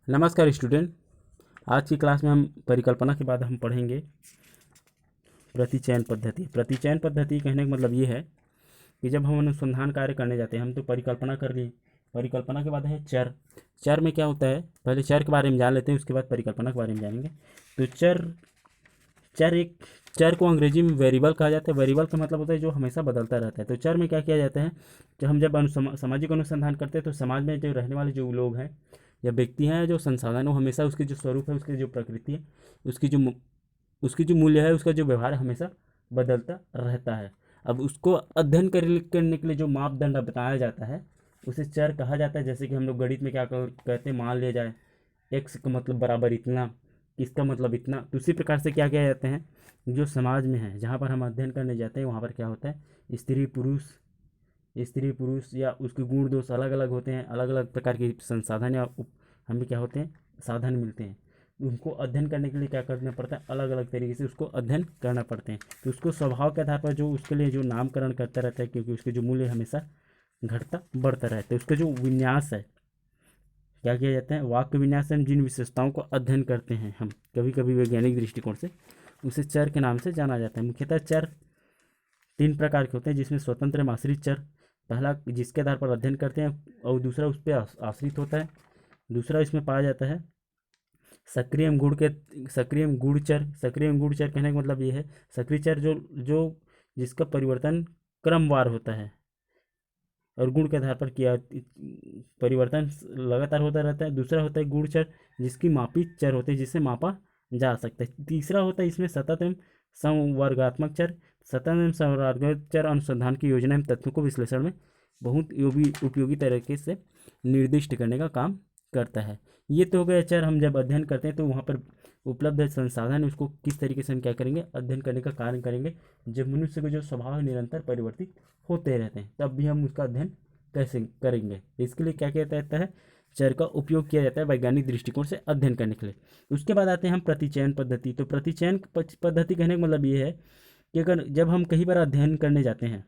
नमस्कार स्टूडेंट। आज की क्लास में हम परिकल्पना के बाद हम पढ़ेंगे प्रतिचयन पद्धति। प्रतिचयन पद्धति कहने का मतलब ये है कि जब हम अनुसंधान कार्य करने जाते हैं, हम तो परिकल्पना कर लिए। परिकल्पना के बाद है चर। चर में क्या होता है, पहले चर के बारे में जान लेते हैं, उसके बाद परिकल्पना के बारे में जानेंगे। तो चर चर एक चर को अंग्रेजी में वेरिएबल कहा जाता है। वेरिएबल का मतलब होता है जो हमेशा बदलता रहता है। तो चर में क्या किया जाता है, कि हम जब सामाजिक अनुसंधान करते हैं तो समाज में जो रहने वाले जो लोग हैं या व्यक्ति हैं, जो संसाधन, वो हमेशा उसके जो स्वरूप है, उसकी जो प्रकृति है, उसकी जो मूल्य है, उसका जो व्यवहार है, हमेशा बदलता रहता है। अब उसको अध्ययन करने के लिए जो मापदंड बताया जाता है उसे चर कहा जाता है। जैसे कि हम लोग गणित में क्या कहते हैं, मान लिया जाए एक्स का मतलब बराबर इतना, इसका मतलब इतना। तो उसी प्रकार से क्या किया जाते हैं, जो समाज में है, जहाँ पर हम अध्ययन करने जाते हैं, वहाँ पर क्या होता है, स्त्री पुरुष या उसके गुण दोष अलग अलग होते हैं। अलग अलग प्रकार के संसाधन या हमें क्या होते हैं, साधन मिलते हैं। उनको अध्ययन करने के लिए क्या करना पड़ता है, अलग अलग तरीके से उसको अध्ययन करना पड़ते हैं। तो उसको स्वभाव के आधार पर जो उसके लिए जो नामकरण करता रहता है, क्योंकि उसके जो मूल्य हमेशा घटता बढ़ता रहता है। उसका जो विन्यास है, क्या किया जाता है, वाक्य विन्यास में जिन विशेषताओं को अध्ययन करते हैं हम कभी कभी वैज्ञानिक दृष्टिकोण से, उसे चर के नाम से जाना जाता है। मुख्यतः चर तीन प्रकार के होते हैं, जिसमें स्वतंत्र एवं आश्रित चर, पहला जिसके आधार पर अध्ययन करते हैं, और दूसरा उस पर आश्रित होता है। दूसरा इसमें पाया जाता है सक्रिय एवं गूढ़ चर। सक्रिय एवं गूढ़ चर कहने का मतलब ये है, सक्रिय चर जो जो जिसका परिवर्तन क्रमवार होता है और गुण के आधार पर किया परिवर्तन लगातार होता रहता है। दूसरा होता है गूढ़ चर, जिसकी मापी चर होते हैं, जिसे मापा जा सकता है। तीसरा होता है इसमें सतत एवं संवर्गात्मक चर। सतत एवं संवर्गात्मक चर अनुसंधान की योजना एवं तथ्यों को विश्लेषण में बहुत उपयोगी तरीके से निर्दिष्ट करने का काम करता है। ये तो हो गया चर। हम जब अध्ययन करते हैं तो वहाँ पर उपलब्ध संसाधन, उसको किस तरीके से हम क्या करेंगे, अध्ययन करने का कार्य करेंगे। जब मनुष्य के जो स्वभाव है निरंतर परिवर्तित होते रहते हैं, तब भी हम उसका अध्ययन कैसे करेंगे। इसके लिए क्या किया जाता है, चर का उपयोग किया जाता है वैज्ञानिक दृष्टिकोण से अध्ययन करने के लिए। उसके बाद आते हैं हम प्रतिचयन पद्धति। तो प्रतिचयन पद्धति कहने का मतलब ये है कि अगर जब हम कहीं पर अध्ययन करने जाते हैं,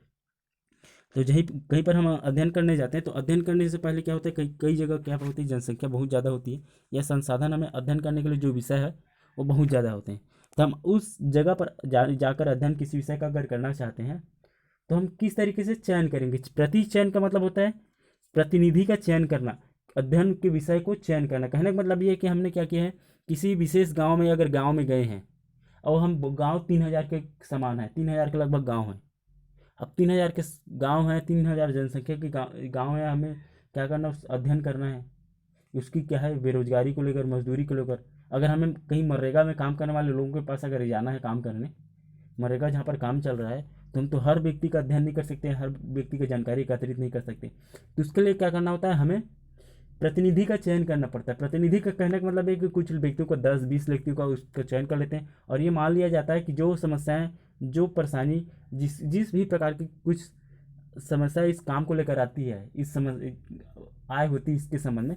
तो जहीं कहीं पर हम अध्ययन करने जाते हैं, तो अध्ययन करने से पहले क्या होता है, कई कई जगह क्या होती है, जनसंख्या बहुत ज़्यादा होती है, या संसाधन हमें अध्ययन करने के लिए जो विषय है वो बहुत ज़्यादा होते हैं। तो हम उस जगह पर जाकर अध्ययन किसी विषय का अगर करना चाहते हैं, तो हम किस तरीके से चयन करेंगे। प्रतिचयन का मतलब होता है प्रतिनिधि का चयन करना, अध्ययन के विषय को चयन करना। कहने का मतलब ये है कि हमने क्या किया है, किसी विशेष गांव में अगर गांव में गए हैं, और हम गांव 3,000 के समान है, 3,000 के लगभग गांव है। अब 3,000 के गांव हैं, 3,000 जनसंख्या के गांव है, हमें क्या करना, उस अध्ययन करना है उसकी क्या है, बेरोजगारी को लेकर, मजदूरी को लेकर। अगर हमें कहीं मनरेगा में काम करने वाले लोगों के पास अगर जाना है काम करने, मनरेगा जहाँ पर काम चल रहा है, तो हम तो हर व्यक्ति का अध्ययन नहीं कर सकते, हर व्यक्ति की जानकारी एकत्रित नहीं कर सकते। तो उसके लिए क्या करना होता है, हमें प्रतिनिधि का चयन करना पड़ता है। प्रतिनिधि का कहने का मतलब है कि कुछ व्यक्तियों को 10-20 व्यक्तियों का उसका चयन कर लेते हैं, और ये मान लिया जाता है कि जो समस्याएं, जो परेशानी, जिस जिस भी प्रकार की कुछ समस्या इस काम को लेकर आती है, इस समझ आय होती है, इसके संबंध में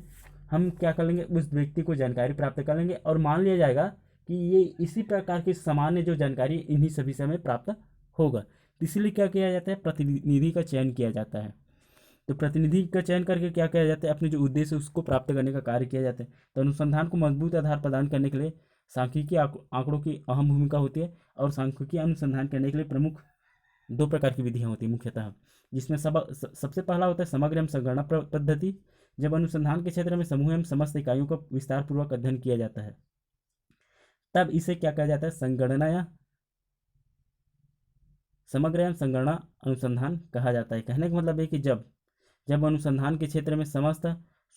हम क्या कर लेंगे, उस व्यक्ति को जानकारी प्राप्त कर लेंगे, और मान लिया जाएगा कि ये इसी प्रकार की सामान्य जो जानकारी इन्हीं सभी समय प्राप्त होगा। तो इसलिए क्या किया जाता है, प्रतिनिधि का चयन किया जाता है। तो प्रतिनिधि का चयन करके क्या किया जाता है, अपने जो उद्देश्य है उसको प्राप्त करने का कार्य किया जाता है। तो अनुसंधान को मजबूत आधार प्रदान करने के लिए सांख्यिकी आंकड़ों की अहम भूमिका होती है। और सांख्यिकी अनुसंधान करने के लिए प्रमुख दो प्रकार की विधियाँ होती हैं मुख्यतः, जिसमें सबसे पहला होता है समग्र एवं संगणना पद्धति। जब अनुसंधान के क्षेत्र में समूह एवं समस्त इकाइयों का विस्तार पूर्वक अध्ययन किया जाता है, तब इसे क्या कहा जाता है, संगणना या समग्र एवं संगणना अनुसंधान कहा जाता है। कहने का मतलब है कि जब जब अनुसंधान के क्षेत्र में समस्त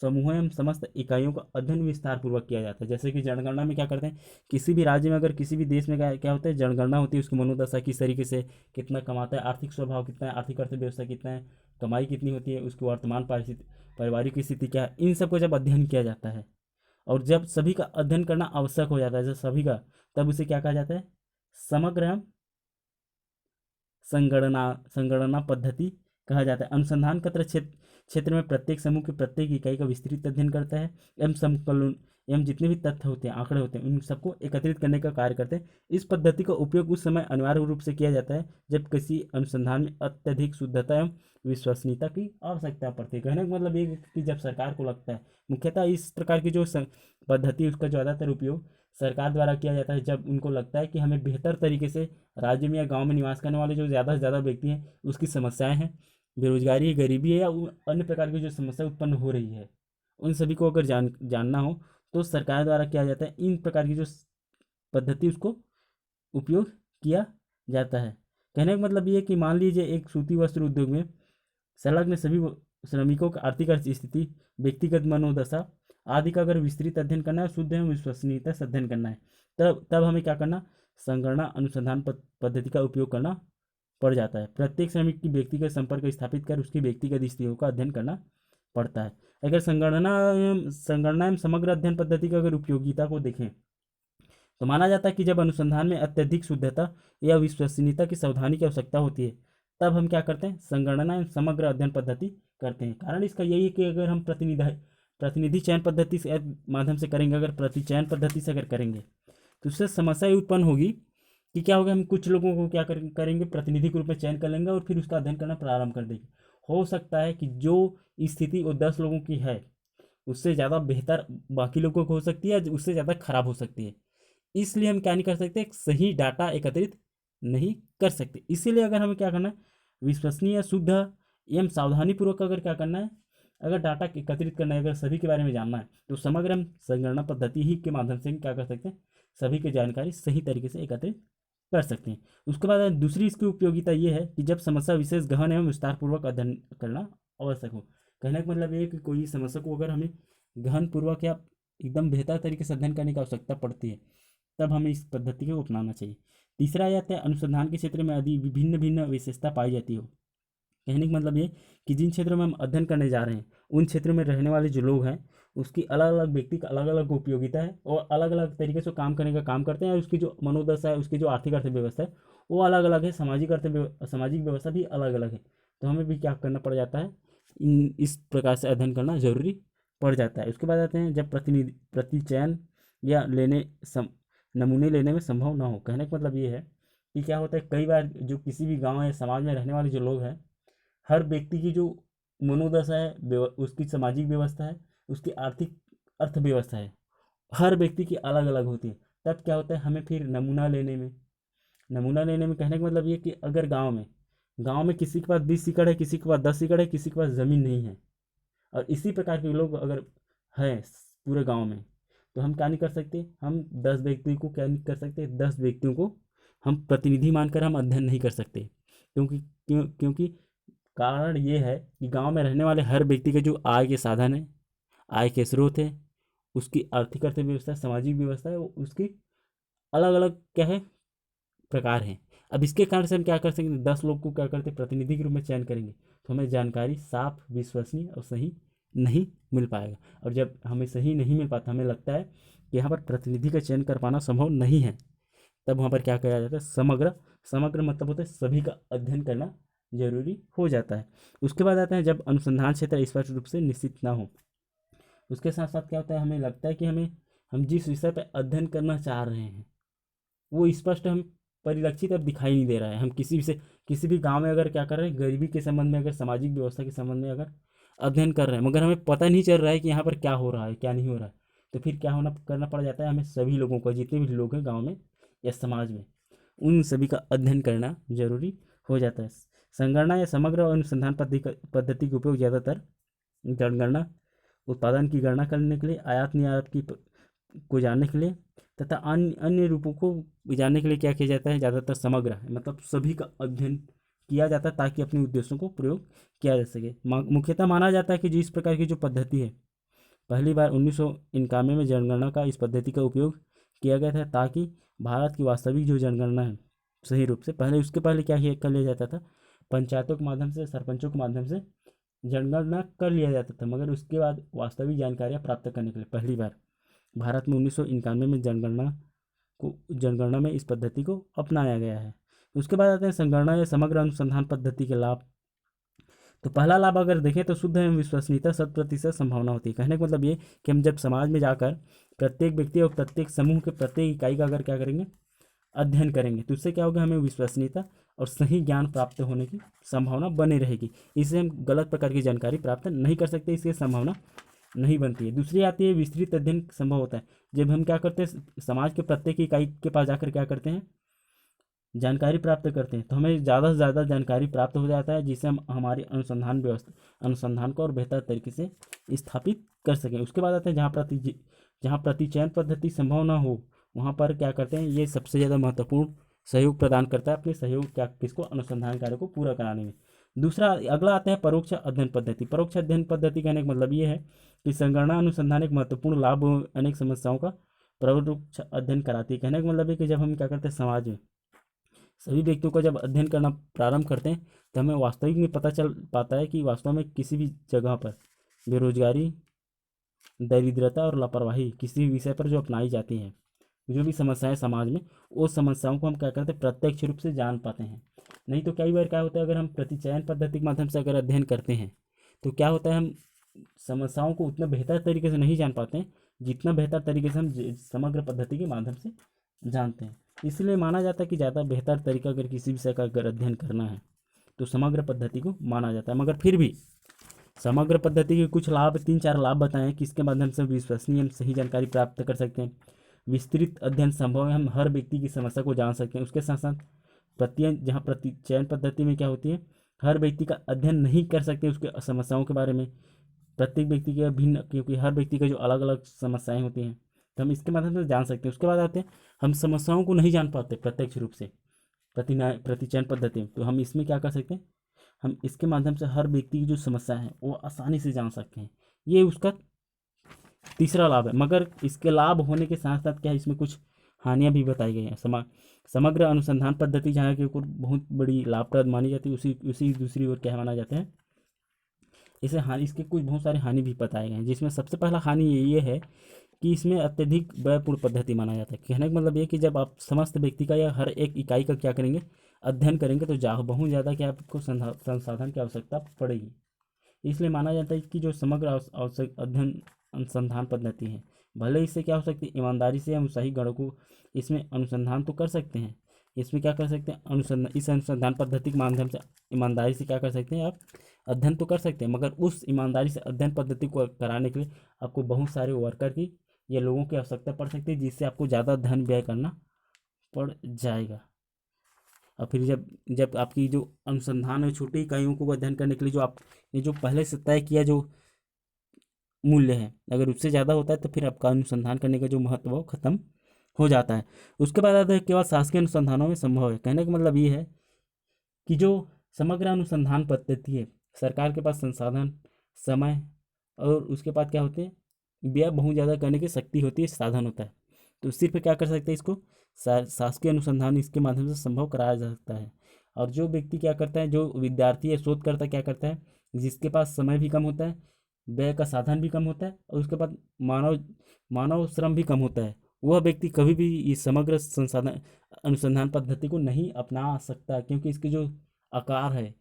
समूह एवं समस्त इकाइयों का अध्ययन विस्तार पूर्वक किया जाता है। जैसे कि जनगणना में क्या करते हैं, किसी भी राज्य में अगर किसी भी देश में क्या होता है, जनगणना होती है, उसकी मनोदशा किस तरीके से, कितना कमाता है, आर्थिक स्वभाव कितना है, आर्थिक अर्थव्यवस्था कितना है, कमाई कितनी होती है, उसकी वर्तमान पारिवारिक स्थिति क्या है, इन सबको जब अध्ययन किया जाता है, और जब सभी का अध्ययन करना आवश्यक हो जाता है, जब सभी का, तब उसे क्या कहा जाता है, समग्र एवं संगणना संगणना पद्धति कहा जाता है। अनुसंधान का क्षेत्र में प्रत्येक समूह की प्रत्येक इकाई का विस्तृत अध्ययन करता है, एवं एवं जितने भी तथ्य होते हैं, आंकड़े होते हैं, उन सबको एकत्रित करने का कार्य करते हैं। इस पद्धति का उपयोग उस समय अनिवार्य रूप से किया जाता है जब किसी अनुसंधान में अत्यधिक शुद्धता एवं विश्वसनीयता की आवश्यकता पड़ती है। कहने का मतलब ये है कि जब सरकार को लगता है, मुख्यतः इस प्रकार की जो पद्धति उसका ज़्यादातर उपयोग सरकार द्वारा किया जाता है जब उनको लगता है कि हमें बेहतर तरीके से राज्य में या गांव में निवास करने वाले जो ज़्यादा से ज़्यादा व्यक्ति हैं उसकी समस्याएं हैं, बेरोजगारी है, गरीबी है या अन्य प्रकार की जो समस्या उत्पन्न हो रही है, उन सभी को अगर जानना हो तो सरकार द्वारा किया जाता है इन प्रकार की जो पद्धति उसको उपयोग किया जाता है। कहने का मतलब ये है कि मान लीजिए एक सूती वस्त्र उद्योग में संलग्न सभी श्रमिकों का आर्थिक स्थिति, व्यक्तिगत मनोदशा आदि का अगर विस्तृत अध्ययन करना है, शुद्ध एवं विश्वसनीयता से अध्ययन करना है, तब हमें क्या करना, संगणना अनुसंधान पद्धति का उपयोग करना पड़ जाता है। प्रत्येक श्रमिक की व्यक्तिगत संपर्क स्थापित कर उसकी व्यक्तिगत स्थितियों का अध्ययन करना पड़ता है। अगर संगणना एवं समग्र अध्ययन पद्धति की अगर उपयोगिता को देखें तो माना जाता है कि जब अनुसंधान में अत्यधिक शुद्धता या विश्वसनीयता की सावधानी की आवश्यकता होती है तब हम क्या करते हैं, संगणना एवं समग्र अध्ययन पद्धति करते हैं। कारण इसका यही है कि अगर हम प्रतिनिधि चयन पद्धति से माध्यम से करेंगे, अगर चयन पद्धति से अगर करेंगे तो उससे समस्या ये उत्पन्न होगी कि क्या होगा, हम कुछ लोगों को क्या करेंगे, प्रतिनिधि के रूप में चयन कर लेंगे और फिर उसका अध्ययन करना प्रारंभ कर देंगे। हो सकता है कि जो स्थिति वो 10 लोगों की है उससे ज़्यादा बेहतर बाकी लोगों को हो सकती है, उससे ज़्यादा खराब हो सकती है। इसलिए हम क्या नहीं कर सकते, एक सही डाटा एकत्रित नहीं कर सकते। इसीलिए अगर हमें क्या करना है, विश्वसनीय, शुद्ध एवं सावधानीपूर्वक अगर क्या करना है, अगर डाटा एकत्रित करना है, अगर सभी के बारे में जानना है तो समग्र हम संगणना पद्धति ही के माध्यम से क्या कर सकते हैं, सभी की जानकारी सही तरीके से एकत्रित कर सकते हैं। उसके बाद दूसरी इसकी उपयोगिता ये है कि जब समस्या विशेष गहन एवं विस्तारपूर्वक अध्ययन करना आवश्यक हो। कहने का मतलब ये है कि कोई समस्या को अगर हमें गहन पूर्वक या एकदम बेहतर तरीके से अध्ययन करने की आवश्यकता पड़ती है तब हमें इस पद्धति को अपनाना चाहिए। तीसरा आता है अनुसंधान के क्षेत्र में यदि विभिन्न भिन्न विशेषता पाई जाती हो। कहने का मतलब ये कि जिन क्षेत्रों में हम अध्ययन करने जा रहे हैं उन क्षेत्रों में रहने वाले जो लोग हैं उसकी अलग अलग व्यक्ति का अलग अलग उपयोगिता है और अलग अलग तरीके से काम करने का काम करते हैं, और उसकी जो मनोदशा है, उसकी जो आर्थिक अर्थव्यवस्था है वो अलग अलग है, सामाजिक व्यवस्था भी अलग अलग है। तो हमें भी क्या करना पड़ जाता है, इस प्रकार से अध्ययन करना जरूरी पड़ जाता है। उसके बाद आते हैं जब प्रतिचयन या नमूने लेने में संभव ना हो। कहने का मतलब ये है कि क्या होता है, कई बार जो किसी भी गांव या समाज में रहने वाले जो लोग हैं, हर व्यक्ति की जो मनोदशा है, उसकी सामाजिक व्यवस्था है, उसकी आर्थिक अर्थव्यवस्था है, हर व्यक्ति की अलग अलग होती है। तब क्या होता है, हमें फिर नमूना लेने में कहने का मतलब ये कि अगर गांव में किसी के पास 20 एकड़ है, किसी के पास 10 एकड़ है, किसी के पास ज़मीन नहीं है, और इसी प्रकार के लोग अगर हैं पूरे गांव में, तो हम क्या नहीं कर सकते, हम 10 व्यक्ति को क्या नहीं कर सकते, 10 व्यक्तियों को हम प्रतिनिधि मानकर हम अध्ययन नहीं कर सकते। क्योंकि कारण ये है कि गांव में रहने वाले हर व्यक्ति के जो आय के साधन है, आय के स्रोत है, उसकी आर्थिक अर्थव्यवस्था, सामाजिक व्यवस्था है, उसकी अलग अलग क्या है, प्रकार हैं। अब इसके कारण से हम क्या कर सकेंगे, 10 लोग को क्या करते, प्रतिनिधि के रूप में चयन करेंगे तो हमें जानकारी साफ, विश्वसनीय और सही नहीं मिल पाएगा। और जब हमें सही नहीं मिल पाता, हमें लगता है कि यहाँ पर प्रतिनिधि का चयन कर पाना संभव नहीं है, तब वहाँ पर क्या किया जाता है, समग्र मतलब होता है सभी का अध्ययन करना जरूरी हो जाता है। उसके बाद आते हैं जब अनुसंधान क्षेत्र स्पष्ट रूप से निश्चित ना हो। उसके साथ साथ क्या होता है, हमें लगता है कि हम जिस विषय पर अध्ययन करना चाह रहे हैं वो स्पष्ट हम परिलक्षित अब दिखाई नहीं दे रहा है। हम किसी भी गांव में अगर क्या कर रहे हैं, गरीबी के संबंध में, अगर सामाजिक व्यवस्था के संबंध में अगर अध्ययन कर रहे हैं, मगर हमें पता नहीं चल रहा है कि यहाँ पर क्या हो रहा है, क्या नहीं हो रहा है, तो फिर क्या करना पड़ जाता है, हमें सभी लोगों को, जितने भी लोग हैं गाँव में या समाज में, उन सभी का अध्ययन करना जरूरी हो जाता है। संगणना या समग्र अनुसंधान पद्धति का उपयोग ज़्यादातर जनगणना, उत्पादन की गणना करने के लिए, आयात निर्यात को जानने के लिए तथा अन्य रूपों को जानने के लिए क्या किया जाता है, ज़्यादातर समग्र मतलब सभी का अध्ययन किया जाता है ताकि अपने उद्देश्यों को प्रयोग किया जा सके। मुख्यतः माना जाता है कि जिस प्रकार की जो पद्धति है, पहली बार 1991 में जनगणना का इस पद्धति का उपयोग किया गया था ताकि भारत की वास्तविक जो जनगणना है सही रूप से, उसके पहले क्या कर लिया जाता था, पंचायतों के माध्यम से, सरपंचों के माध्यम से जनगणना कर लिया जाता था, मगर उसके बाद वास्तविक जानकारियाँ प्राप्त करने के लिए पहली बार भारत में 1991 में जनगणना में इस पद्धति को अपनाया गया है। उसके बाद आते हैं संगणना या समग्र अनुसंधान पद्धति के लाभ। तो पहला लाभ अगर देखें तो शुद्ध एवं विश्वसनीयता 100% संभावना होती है। कहने का मतलब ये कि हम जब समाज में जाकर प्रत्येक व्यक्ति और प्रत्येक समूह के प्रत्येक इकाई का अगर क्या करेंगे, अध्ययन करेंगे, तो उससे क्या होगा, हमें विश्वसनीयता और सही ज्ञान प्राप्त होने की संभावना बनी रहेगी। इससे हम गलत प्रकार की जानकारी प्राप्त नहीं कर सकते, इसकी संभावना नहीं बनती है। दूसरी आती है विस्तृत अध्ययन संभव होता है, जब हम क्या करते हैं, समाज के प्रत्येक इकाई के पास जाकर क्या करते हैं, जानकारी प्राप्त करते हैं, तो हमें ज़्यादा से ज़्यादा जानकारी प्राप्त हो जाता है, जिससे हम हमारी अनुसंधान को और बेहतर तरीके से स्थापित कर सकें। उसके बाद आते हैं जहाँ प्रतिचयन पद्धति संभव ना हो, वहाँ पर क्या करते हैं, ये सबसे ज़्यादा महत्वपूर्ण सहयोग प्रदान करता है अपने सहयोग क्या किसको, अनुसंधान कार्य को पूरा कराने में। दूसरा अगला आता है परोक्ष अध्ययन पद्धति। परोक्ष अध्ययन पद्धति कहने का मतलब ये है कि संगणना अनुसंधान एक महत्वपूर्ण लाभ अनेक समस्याओं का परोक्ष अध्ययन कराती है। कहने का मतलब है कि जब हम क्या करते हैं, समाज में सभी व्यक्तियों का जब अध्ययन करना प्रारंभ करते हैं, तो हमें वास्तविक में पता चल पाता है कि वास्तव में किसी भी जगह पर बेरोजगारी, दरिद्रता और लापरवाही किसी भी विषय पर जो अपनाई जाती है, जो भी समस्याएं समाज में, वो समस्याओं को हम क्या करते हैं, प्रत्यक्ष रूप से जान पाते हैं। नहीं तो कई बार क्या होता है, अगर हम प्रतिचयन पद्धति के माध्यम से अगर अध्ययन करते हैं, तो क्या होता है, हम समस्याओं को उतना बेहतर तरीके से नहीं जान पाते हैं जितना बेहतर तरीके से हम समग्र पद्धति के माध्यम से जानते हैं। इसलिए माना जाता है कि ज़्यादा बेहतर तरीका अगर किसी विषय का अगर अध्ययन करना है तो समग्र पद्धति को माना जाता है। मगर फिर भी समग्र पद्धति के कुछ लाभ, 3-4 लाभ बताएं कि इसके माध्यम से विश्वसनीय सही जानकारी प्राप्त कर सकते हैं। विस्तृत अध्ययन संभव है, हम हर व्यक्ति की समस्या को जान सकते हैं। उसके साथ साथ जहाँ प्रतिचयन पद्धति में क्या होती है, हर व्यक्ति का अध्ययन नहीं कर सकते उसके समस्याओं के बारे में, प्रत्येक व्यक्ति के भिन्न, क्योंकि हर व्यक्ति का जो अलग अलग समस्याएं होती हैं, तो हम इसके माध्यम से जान सकते हैं। उसके बाद आते हैं, हम समस्याओं को नहीं जान पाते प्रत्यक्ष रूप से प्रतिचयन पद्धति में, तो हम इसमें क्या कर सकते हैं, हम इसके माध्यम से हर व्यक्ति की जो समस्या है वो आसानी से जान सकते हैं। ये उसका तीसरा लाभ है। मगर इसके लाभ होने के साथ साथ क्या है, इसमें कुछ हानियाँ भी बताई गई हैं। समग्र अनुसंधान पद्धति जहाँ की ओर बहुत बड़ी लाभप्रद मानी जाती है, उसी दूसरी ओर क्या माना जाता है, इसे हानि, इसके कुछ बहुत सारे हानि भी बताए गए हैं, जिसमें सबसे पहला हानि ये है कि इसमें अत्यधिक व्ययपूर्ण पद्धति माना जाता है। कहने का मतलब ये कि जब आप समस्त व्यक्ति का या हर एक इकाई का क्या करेंगे, अध्ययन करेंगे, तो बहुत ज़्यादा क्या आपको संसाधन की आवश्यकता पड़ेगी। इसलिए माना जाता है कि जो समग्र अध्ययन अनुसंधान पद्धति है, भले इससे क्या हो सकती है, ईमानदारी से हम सही गणों को इसमें अनुसंधान तो कर सकते हैं, इसमें क्या कर सकते हैं, इस अनुसंधान पद्धति के माध्यम से ईमानदारी से क्या कर सकते हैं, आप अध्ययन तो कर सकते हैं, मगर उस ईमानदारी से अध्ययन पद्धति को कराने के लिए आपको बहुत सारे वर्कर की या लोगों की आवश्यकता पड़ सकती है, जिससे आपको ज़्यादा धन व्यय करना पड़ जाएगा। और फिर जब आपकी जो अनुसंधान है, छोटी इकाइयों को अध्ययन करने के लिए जो आपने जो पहले से तय किया जो मूल्य है, अगर उससे ज़्यादा होता है तो फिर आपका अनुसंधान करने का जो महत्व वो खत्म हो जाता है। उसके बाद आता है केवल शासकीय अनुसंधानों में संभव है। कहने का मतलब ये है कि जो समग्र अनुसंधान पद्धति है, सरकार के पास संसाधन, समय और उसके बाद क्या होते हैं, व्यय बहुत ज़्यादा करने की शक्ति होती है, साधन होता है, तो सिर्फ क्या कर सकते हैं, इसको शासकीय अनुसंधान इसके माध्यम से संभव कराया जा सकता है। और जो व्यक्ति क्या करता है, जो विद्यार्थी है, शोधकर्ता क्या करता है, जिसके पास समय भी कम होता है, व्यय का साधन भी कम होता है, और उसके बाद मानव श्रम भी कम होता है, वह व्यक्ति कभी भी इस समग्र संसाधन अनुसंधान पद्धति को नहीं अपना सकता, क्योंकि इसके जो आकार है,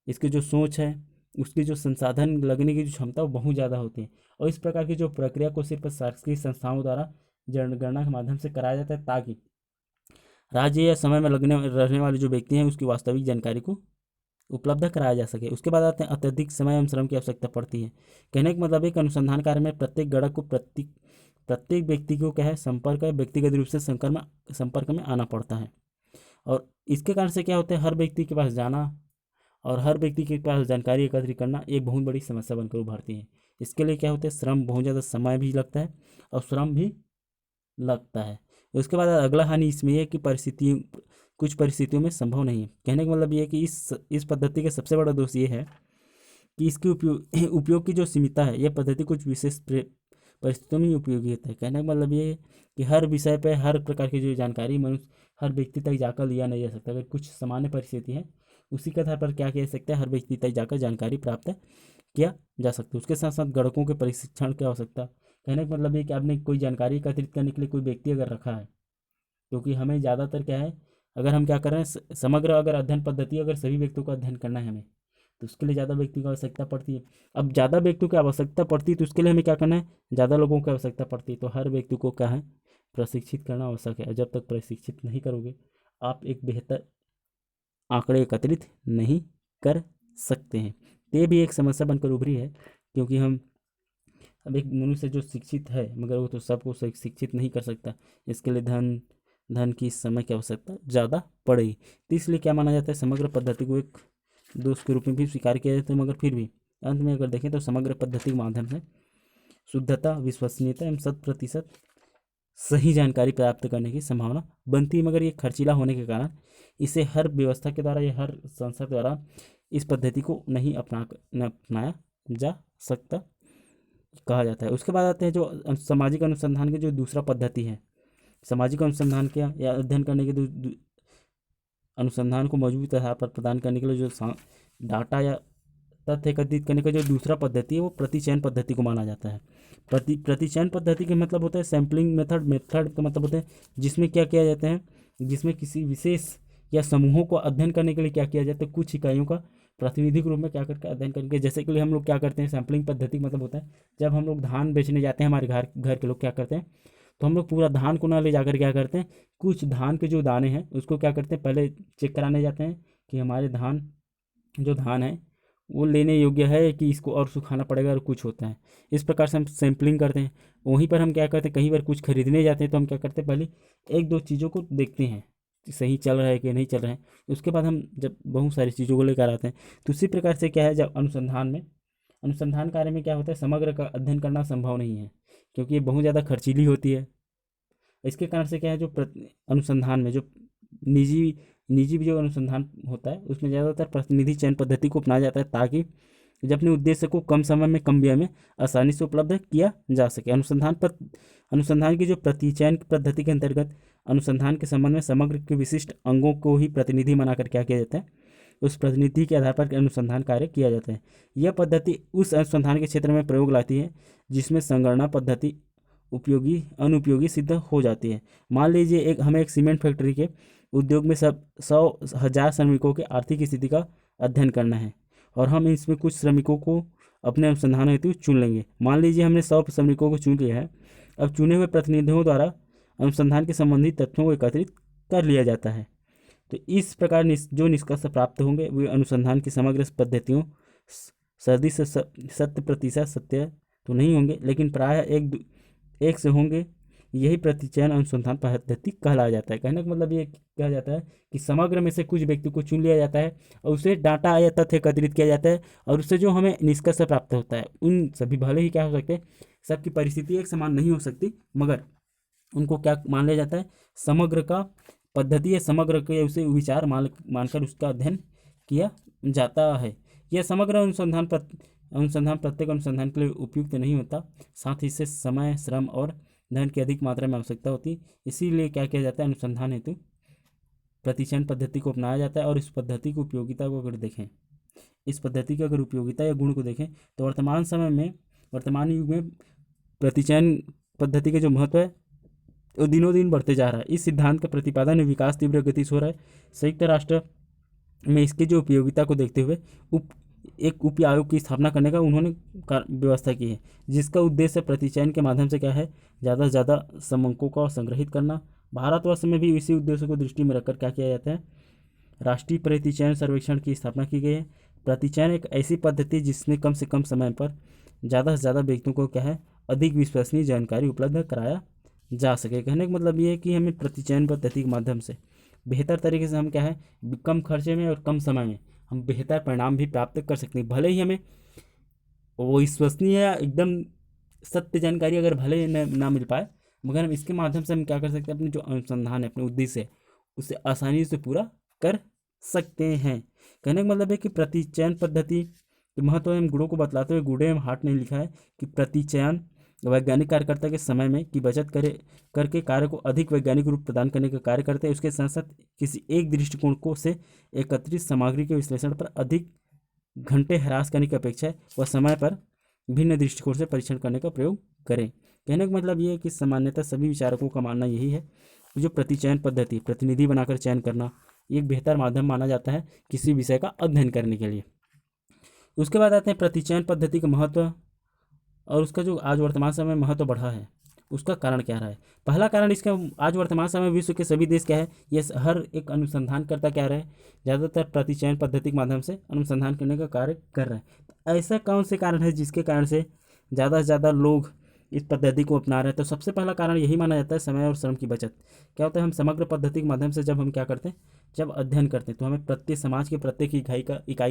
इसकी जो सोच है, उसकी जो संसाधन लगने की जो क्षमता वो बहुत ज़्यादा होती है। और इस प्रकार की जो प्रक्रिया को सिर्फ शासकीय संस्थाओं द्वारा जनगणना के माध्यम से कराया जाता है, ताकि राज्य या समय में रहने वाले जो व्यक्ति हैं उसकी वास्तविक जानकारी को उपलब्ध कराया जा सके। उसके बाद आते हैं अत्यधिक समय एवं श्रम की आवश्यकता पड़ती है। कहने का मतलब एक अनुसंधान कार्य में प्रत्येक गणक को प्रत्येक व्यक्ति को क्या है, व्यक्तिगत रूप से संपर्क में आना पड़ता है। और इसके कारण से क्या होता है, हर व्यक्ति के पास जाना और हर व्यक्ति के पास जानकारी एकत्रित करना एक बहुत बड़ी समस्या बनकर उभरती है। इसके लिए क्या होता है, श्रम, बहुत ज़्यादा समय भी लगता है और श्रम भी लगता है। उसके बाद अगला हानि इसमें है कि कुछ परिस्थितियों में संभव नहीं है। कहने का मतलब ये है कि इस पद्धति का सबसे बड़ा दोष ये है कि इसके उपयोग की जो सीमितता है, यह पद्धति कुछ विशेष परिस्थितियों में उपयोगी होता है। कहने का मतलब ये है कि हर विषय पर हर प्रकार की जो जानकारी मनुष्य हर व्यक्ति तक जाकर लिया नहीं जा सकता। अगर कुछ सामान्य परिस्थिति है, उसी के आधार पर क्या किया जा सकता है, हर व्यक्ति तक जाकर जानकारी प्राप्त किया जा सकता है। उसके साथ साथ गणकों के प्रशिक्षण की आवश्यकता। कहने का मतलब ये कि आपने कोई जानकारी एकत्रित करने के लिए कोई व्यक्ति अगर रखा है, क्योंकि हमें ज़्यादातर क्या है, अगर हम क्या कर रहे हैं, समग्र अगर अध्ययन पद्धति अगर सभी व्यक्तियों का अध्ययन करना है हमें, तो उसके लिए ज़्यादा व्यक्तियों की आवश्यकता पड़ती है। अब ज़्यादा व्यक्तियों की आवश्यकता पड़ती है तो उसके लिए हमें क्या करना है, ज़्यादा लोगों की आवश्यकता पड़ती है, तो हर व्यक्ति को क्या है, प्रशिक्षित करना आवश्यक है। और जब तक प्रशिक्षित नहीं करोगे आप एक बेहतर आंकड़े एकत्रित नहीं कर सकते हैं। तो ये भी एक समस्या बनकर उभरी है, क्योंकि हम अब एक मनुष्य जो शिक्षित है मगर वो तो सबको शिक्षित नहीं कर सकता, इसके लिए धन की समय की आवश्यकता ज़्यादा पड़ेगी। तो इसलिए क्या माना जाता है, समग्र पद्धति को एक दोष के रूप में भी स्वीकार किया जाता है, मगर फिर भी अंत में अगर देखें तो समग्र पद्धति के माध्यम से शुद्धता, विश्वसनीयता एवं 100% सही जानकारी प्राप्त करने की संभावना बनती है। मगर ये खर्चीला होने के कारण इसे हर व्यवस्था के द्वारा या हर संस्था द्वारा इस पद्धति को नहीं अपनाया जा सकता कहा जाता है। उसके बाद आते हैं जो सामाजिक अनुसंधान की जो दूसरा पद्धति है। सामाजिक अनुसंधान क्या या अध्ययन करने के अनुसंधान को मजबूत आधार पर प्रदान करने के लिए जो डाटा या तथ्य एकत्रित करने का जो दूसरा पद्धति है वो प्रतिचयन पद्धति को माना जाता है। प्रतिचयन पद्धति का मतलब होता है सैम्पलिंग मेथड का मतलब होता है जिसमें क्या किया जाता है, जिसमें किसी विशेष या समूहों को अध्ययन करने के लिए क्या किया जाता है, कुछ इकाइयों का प्रातिनिधिक रूप में क्या करके अध्ययन करेंगे। जैसे कि हम लोग क्या करते हैं, सैम्पलिंग पद्धति मतलब होता है जब हम लोग धान बेचने जाते हैं, हमारे घर के लोग क्या करते हैं, तो हम लोग पूरा धान को ना ले जाकर क्या करते हैं, कुछ धान के जो दाने हैं उसको क्या करते हैं पहले चेक कराने जाते हैं कि हमारे धान है वो लेने योग्य है कि इसको और सुखाना पड़ेगा और कुछ होता है। इस प्रकार से हम सैम्पलिंग करते हैं। वहीं पर हम क्या करते हैं, कहीं पर कुछ खरीदने जाते हैं तो हम क्या करते हैं, पहले एक दो चीज़ों को देखते हैं कि सही चल रहा है कि नहीं चल रहा है। उसके बाद हम जब बहुत सारी चीज़ों को लेकर आते हैं, तो उसी प्रकार से क्या है, जब अनुसंधान कार्य में क्या होता है, समग्र का अध्ययन करना संभव नहीं है क्योंकि ये बहुत ज़्यादा खर्चीली होती है। इसके कारण से क्या है, जो अनुसंधान में जो निजी भी जो अनुसंधान होता है उसमें ज़्यादातर प्रतिनिधि चयन पद्धति को अपनाया जाता है ताकि जब अपने उद्देश्य को कम समय में कम व्यय में आसानी से उपलब्ध किया जा सके। अनुसंधान की जो प्रतिचयन पद्धति के अंतर्गत अनुसंधान के संबंध में समग्र के विशिष्ट अंगों को ही प्रतिनिधि बनाकर क्या किया जाता है, उस प्रतिनिधि के आधार पर अनुसंधान कार्य किया जाता है। यह पद्धति उस अनुसंधान के क्षेत्र में प्रयोग लाती है जिसमें संगणना पद्धति अनुपयोगी सिद्ध हो जाती है। मान लीजिए हमें एक सीमेंट फैक्ट्री के उद्योग में सब 100,000 श्रमिकों के आर्थिक स्थिति का अध्ययन करना है और हम इसमें कुछ श्रमिकों को अपने अनुसंधान हेतु चुन लेंगे। मान लीजिए हमने 100 श्रमिकों को चुन लिया है। अब चुने हुए प्रतिनिधियों द्वारा अनुसंधान के संबंधित तथ्यों को एकत्रित कर लिया जाता है। तो इस प्रकार जो निष्कर्ष प्राप्त होंगे वे अनुसंधान की समग्र पद्धतियों सर्दी से 100% सत्य तो नहीं होंगे, लेकिन प्रायः एक से होंगे। यही प्रतिचयन अनुसंधान पद्धति कहलाया जाता है। कहने का मतलब ये कहा जाता है कि समग्र में से कुछ व्यक्ति को चुन लिया जाता है और उसे डाटा या तथ्य एकत्रित किया जाता है और उससे जो हमें निष्कर्ष प्राप्त होता है उन सभी भले ही क्या हो सकते हैं, सबकी परिस्थिति एक समान नहीं हो सकती, मगर उनको क्या मान लिया जाता है, समग्र का पद्धति है, समग्र के उसे विचार मानकर उसका अध्ययन किया जाता है। यह समग्र अनुसंधान प्रत्येक अनुसंधान के लिए उपयुक्त नहीं होता, साथ ही इससे समय, श्रम और धन की अधिक मात्रा में आवश्यकता होती। इसीलिए क्या किया जाता है, अनुसंधान हेतु प्रतिचयन पद्धति को अपनाया जाता है। और इस पद्धति की उपयोगिता को अगर देखें, इस पद्धति की अगर उपयोगिता या गुण को देखें तो वर्तमान युग में प्रतिचयन पद्धति का जो महत्व है वो दिनों दिन बढ़ते जा रहा है। इस सिद्धांत का प्रतिपादन विकास तीव्र गति से हो रहा है। संयुक्त राष्ट्र में इसकी जो उपयोगिता को देखते हुए एक उप आयोग की स्थापना करने का उन्होंने व्यवस्था की है, जिसका उद्देश्य प्रतिचयन के माध्यम से क्या है, ज़्यादा से ज़्यादा समंकों का संग्रहित करना। भारतवर्ष में भी इसी उद्देश्य को दृष्टि में रखकर क्या किया जाता है, राष्ट्रीय प्रतिचयन सर्वेक्षण की स्थापना की गई है। प्रतिचयन एक ऐसी पद्धति जिसमें कम से कम समय पर ज़्यादा से ज़्यादा व्यक्तियों को क्या है, अधिक विश्वसनीय जानकारी उपलब्ध कराया जा सके। कहने का मतलब ये है कि हमें प्रतिचयन पद्धति के माध्यम से बेहतर तरीके से हम क्या है, कम खर्चे में और कम समय में हम बेहतर परिणाम भी प्राप्त कर सकते हैं। भले ही हमें वो विश्वसनीय या एकदम सत्य जानकारी अगर भले ना मिल पाए, मगर हम इसके माध्यम से हम क्या कर सकते हैं, अपने जो अनुसंधान है, अपने उद्देश्य है, उसे आसानी से पूरा कर सकते हैं। कहने का मतलब है कि प्रतिचयन पद्धति के महत्व एवं गुणों को बतलाते हुए गुडे एवं हार्ट ने लिखा है कि प्रतिचयन वैज्ञानिक कार्यकर्ता के समय में की बचत करके कार्य को अधिक वैज्ञानिक रूप प्रदान करने का कार्य करते हैं। उसके साथ साथ किसी एक दृष्टिकोण को से एकत्रित सामग्री के विश्लेषण पर अधिक घंटे ह्रास करने की अपेक्षा है वह समय पर भिन्न दृष्टिकोण से परीक्षण करने का प्रयोग करें। कहने का मतलब ये है कि सामान्यतः सभी विचारकों का मानना यही है कि जो प्रतिचयन पद्धति, प्रतिनिधि बनाकर चयन करना, एक बेहतर माध्यम माना जाता है किसी विषय का अध्ययन करने के लिए। उसके बाद आते हैं प्रतिचयन पद्धति का महत्व और उसका जो आज वर्तमान समय में महत्व बढ़ा है उसका कारण क्या रहा है। पहला कारण इसका आज वर्तमान समय में विश्व के सभी देश क्या है, ये हर एक अनुसंधानकर्ता क्या रहे, ज़्यादातर प्रतिचयन पद्धति के माध्यम से अनुसंधान करने का कार्य कर रहे हैं। तो ऐसा कौन से कारण है जिसके कारण से ज़्यादा लोग इस पद्धति को अपना रहे हैं। तो सबसे पहला कारण यही माना जाता है समय और श्रम की बचत। क्या होता है, हम समग्र पद्धति के माध्यम से जब हम क्या करते हैं, जब अध्ययन करते हैं तो हमें प्रत्येक समाज के प्रत्येक इकाई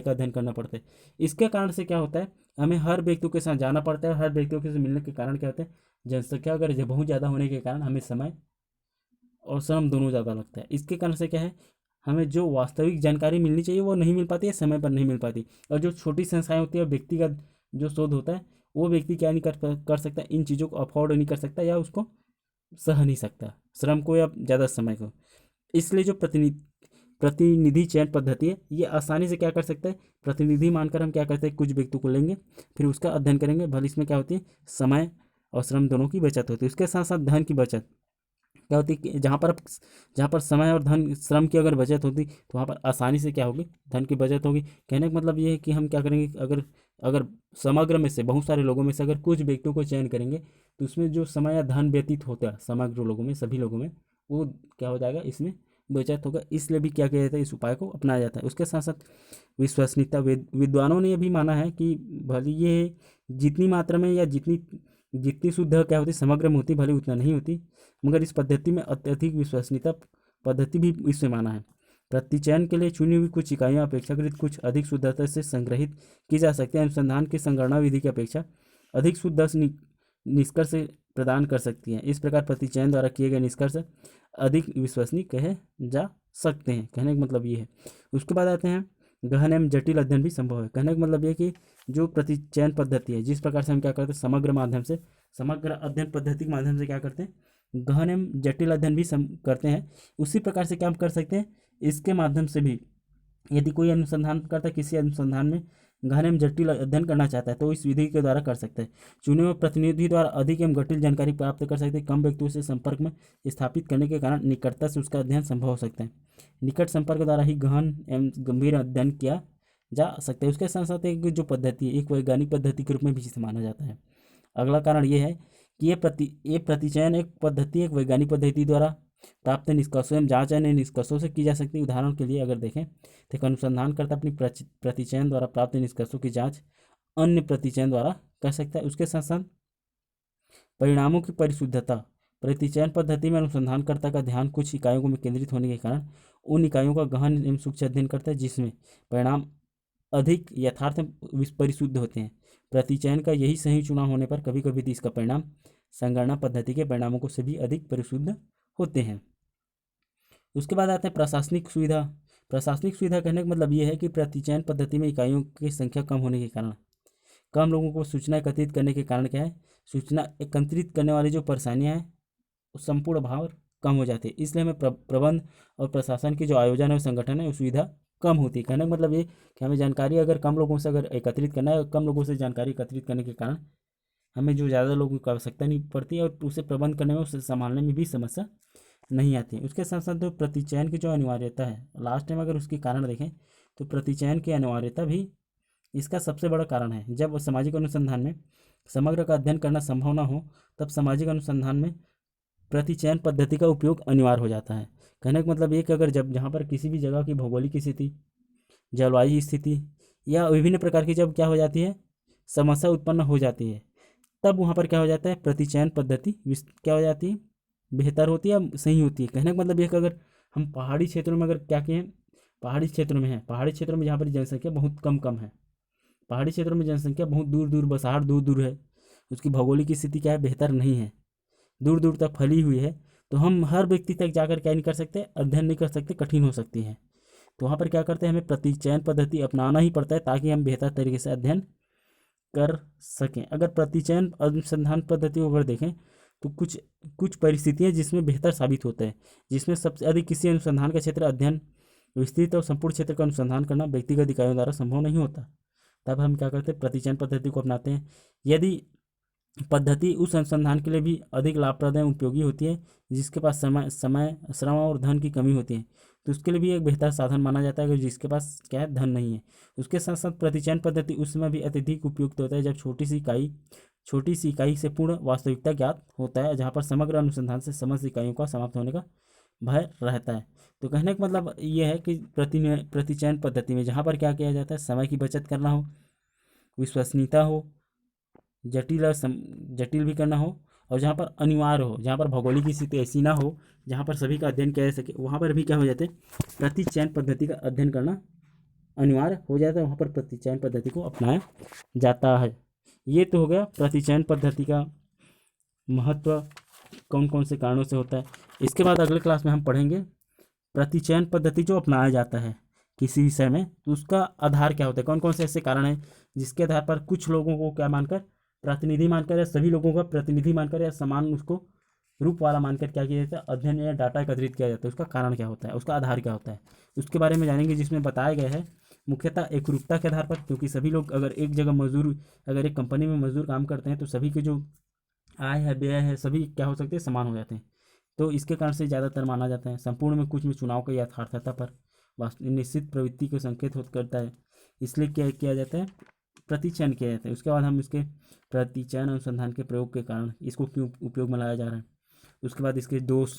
का अध्ययन करना पड़ता है। इसके कारण से क्या होता है, हमें हर व्यक्तियों के साथ जाना पड़ता है। हर व्यक्तियों के साथ मिलने के कारण क्या होता है, जनसंख्या अगर बहुत ज़्यादा होने के कारण हमें समय और श्रम दोनों ज़्यादा लगता है। इसके कारण से क्या है, हमें जो वास्तविक जानकारी मिलनी चाहिए वो नहीं मिल पाती है, समय पर नहीं मिल पाती। और जो छोटी संस्थाएं होती है और व्यक्तिगत जो शोध होता है वो व्यक्ति क्या नहीं कर सकता, इन चीज़ों को अफोर्ड नहीं कर सकता या उसको सह नहीं सकता, श्रम को या ज़्यादा समय को। इसलिए जो प्रतिनिधि चयन पद्धति है ये आसानी से क्या कर सकता है, प्रतिनिधि मानकर हम क्या करते हैं, कुछ व्यक्तियों को लेंगे फिर उसका अध्ययन करेंगे। भले इसमें क्या होती है, समय और श्रम दोनों की बचत होती है। उसके साथ साथ धन की बचत क्या होती है कि जहाँ पर समय और धन श्रम की अगर बचत होती तो वहाँ पर आसानी से क्या होगी, धन की बचत होगी। कहने का मतलब ये है कि हम क्या करेंगे, अगर अगर समग्र में से बहुत सारे लोगों में से अगर कुछ व्यक्तियों को चयन करेंगे तो उसमें जो समय या धन व्यतीत होता है समग्र लोगों में, सभी लोगों में, वो क्या हो जाएगा, इसमें बचत होगा। इसलिए भी क्या किया जाता है, इस उपाय को अपनाया जाता है। उसके साथ साथ विश्वसनीयता, विद्वानों ने ये भी माना है कि भले ये जितनी मात्रा में या जितनी जितनी शुद्ध क्या होती समग्र में होती, भले उतना नहीं होती, मगर इस पद्धति में अत्यधिक विश्वसनीयता पद्धति भी इसमें माना है। प्रतिचयन के लिए चुनी हुई कुछ इकाइयाँ अपेक्षाकृत कुछ अधिक शुद्धता से संग्रहित की जा सकती है। अनुसंधान की संगणना विधि की अपेक्षा अधिक शुद्ध निष्कर्ष प्रदान कर सकती हैं। इस प्रकार प्रतिचयन द्वारा किए गए निष्कर्ष अधिक विश्वसनीय कहे जा सकते हैं। कहने का मतलब ये है। उसके बाद आते हैं गहन एवं जटिल अध्ययन भी संभव है। कहने का मतलब ये कि जो प्रतिचयन पद्धति है, जिस प्रकार से हम क्या करते हैं, समग्र अध्ययन पद्धति के माध्यम से क्या करते हैं, गहन एवं जटिल अध्ययन भी करते हैं। उसी प्रकार से क्या हम कर सकते हैं, इसके माध्यम से भी यदि कोई अनुसंधान करता है, किसी अनुसंधान में गहन एवं जटिल अध्ययन करना चाहता है तो इस विधि के द्वारा कर सकते हैं। चुने हुए प्रतिनिधि द्वारा अधिक एवं जटिल जानकारी प्राप्त कर सकते हैं। कम व्यक्तियों से संपर्क में स्थापित करने के कारण निकटता से उसका अध्ययन संभव हो सकता है। निकट संपर्क द्वारा ही गहन एवं गंभीर अध्ययन किया जा सकता है। उसके साथ साथ एक जो पद्धति है, एक वैज्ञानिक पद्धति के रूप में भी इसे माना जाता है। अगला कारण ये है कि ये प्रतिचयन एक पद्धति एक वैज्ञानिक पद्धति द्वारा प्राप्त निष्कर्षों एवं जांच अन्य निष्कर्षों से की जा सकती है। उदाहरण के लिए अगर देखें तो एक अनुसंधानकर्ता अपनी प्रतिचयन द्वारा प्राप्त निष्कर्षों की जांच अन्य प्रतिचयन द्वारा कर सकता है। उसके साथ साथ परिणामों की परिशुद्धता, प्रतिचयन पद्धति में अनुसंधानकर्ता का ध्यान कुछ इकाइयों में केंद्रित होने के कारण उन इकाइयों का गहन एवं सूक्ष्म अध्ययन करता है जिसमें परिणाम अधिक यथार्थ परिशुद्ध होते हैं। प्रतिचयन का यही सही चुनाव होने पर कभी कभी इसका परिणाम संगणना पद्धति के परिणामों को से भी अधिक परिशुद्ध होते हैं। उसके बाद आते हैं प्रशासनिक सुविधा। प्रशासनिक सुविधा कहने का मतलब ये है कि प्रतिचयन पद्धति में इकाइयों की संख्या कम होने के कारण, कम लोगों को सूचना एकत्रित करने के कारण क्या है, सूचना एकत्रित करने वाली जो परेशानियाँ हैं संपूर्ण भाव कम हो जाती है। इसलिए हमें प्रबंध और प्रशासन की जो आयोजन है संगठन है, सुविधा कम होती है। कहने का मतलब ये कि हमें जानकारी अगर कम लोगों से अगर एकत्रित करना है, कम लोगों से जानकारी एकत्रित करने के कारण हमें जो ज़्यादा लोगों की आवश्यकता नहीं पड़ती और उसे प्रबंध करने में, उसे संभालने में भी समस्या नहीं आती है। उसके साथ साथ जो प्रतिचयन की जो अनिवार्यता है, लास्ट टाइम अगर उसके कारण देखें तो प्रतिचयन की अनिवार्यता भी इसका सबसे बड़ा कारण है। जब सामाजिक अनुसंधान में समग्र का अध्ययन करना संभव ना हो तब सामाजिक अनुसंधान में प्रतिचयन पद्धति का उपयोग अनिवार्य हो जाता है। कहने का मतलब ये कि अगर जब जहाँ पर किसी भी जगह की भौगोलिक स्थिति, जलवायु स्थिति या विभिन्न प्रकार की जब क्या हो जाती है, समस्या उत्पन्न हो जाती है, तब वहाँ पर क्या हो जाता है, प्रतिचयन पद्धति क्या हो जाती है, बेहतर होती है, सही होती है। कहने का मतलब ये कि अगर हम पहाड़ी क्षेत्रों में अगर क्या किए हैं, पहाड़ी क्षेत्रों में है, पहाड़ी क्षेत्रों में जहाँ पर जनसंख्या बहुत कम है, पहाड़ी क्षेत्रों में जनसंख्या बहुत दूर दूर बसाहट दूर दूर है, उसकी भौगोलिक स्थिति क्या है, बेहतर नहीं है, दूर दूर तक फैली हुई है, तो हम हर व्यक्ति तक जाकर क्या नहीं कर सकते, अध्ययन नहीं कर सकते, कठिन हो सकती है। तो वहाँ पर क्या करते हैं, हमें प्रतिचयन पद्धति अपनाना ही पड़ता है ताकि हम बेहतर तरीके से अध्ययन कर सकें। अगर प्रतिचयन अनुसंधान पद्धति को अगर देखें तो कुछ परिस्थितियाँ जिसमें बेहतर साबित होता है, जिसमें सबसे अधिक किसी अनुसंधान का क्षेत्र अध्ययन विस्तृत और संपूर्ण क्षेत्र का अनुसंधान करना व्यक्तिगत इकाइयों द्वारा संभव नहीं होता, तब हम क्या करते हैं, प्रतिचयन पद्धति को अपनाते हैं। यदि पद्धति उस अनुसंधान के लिए भी अधिक लाभप्रद एवं उपयोगी होती है जिसके पास समय श्रम और धन की कमी होती है, तो उसके लिए भी एक बेहतर साधन माना जाता है, अगर जिसके पास क्या है, धन नहीं है। उसके साथ साथ प्रतिचयन पद्धति उस समय भी अत्यधिक उपयुक्त होता है जब छोटी सी इकाई से पूर्ण वास्तविकता ज्ञात होता है, जहाँ पर समग्र अनुसंधान से समस्त इकाइयों का समाप्त होने का भय रहता है। तो कहने का मतलब ये है कि प्रतिचयन पद्धति में जहाँ पर क्या किया जाता है, समय की बचत करना हो, विश्वसनीयता हो, जटिल भी करना हो, और जहाँ पर अनिवार्य हो, जहाँ पर भौगोलिक स्थिति ऐसी ना हो जहाँ पर सभी का अध्ययन किया जा सके, वहाँ पर भी क्या हो जाते हैं, प्रतिचयन पद्धति का अध्ययन करना अनिवार्य हो जाता है, वहाँ पर प्रतिचयन पद्धति को अपनाया जाता है। ये तो हो गया प्रतिचयन पद्धति का महत्व, कौन कौन से कारणों से होता है। इसके बाद अगले क्लास में हम पढ़ेंगे प्रतिचयन पद्धति जो अपनाया जाता है किसी विषय में, तो उसका आधार क्या होता है, कौन कौन से ऐसे कारण हैं जिसके आधार पर कुछ लोगों को क्या मानकर, प्रतिनिधि मानकर, या सभी लोगों का प्रतिनिधि मानकर, या समान उसको रूप वाला मानकर क्या किया जाता है, अध्ययन या डाटा एकत्रित किया जाता है। उसका कारण क्या होता है, उसका आधार क्या होता है, उसके बारे में जानेंगे, जिसमें बताया गया है मुख्यतः एकरूपता के आधार पर, क्योंकि सभी लोग अगर एक जगह मजदूर, अगर एक कंपनी में मजदूर काम करते हैं तो सभी के जो आय है, व्यय है, सभी क्या हो सकते हैं, समान हो जाते हैं। तो इसके कारण से ज़्यादातर माना जाता है। संपूर्ण में कुछ में चुनाव की यथार्थता पर निश्चित प्रवृत्ति को संकेत होता करता है, इसलिए क्या किया जाता है, प्रतिचयन किया जाता है। उसके बाद हम इसके प्रतिचयन अनुसंधान के प्रयोग के कारण इसको क्यों उपयोग में लाया जा रहा है, उसके बाद इसके दोष,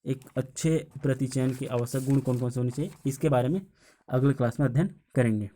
एक अच्छे प्रतिचयन के आवश्यक गुण कौन कौन से होने चाहिए, इसके बारे में अगले क्लास में अध्ययन करेंगे।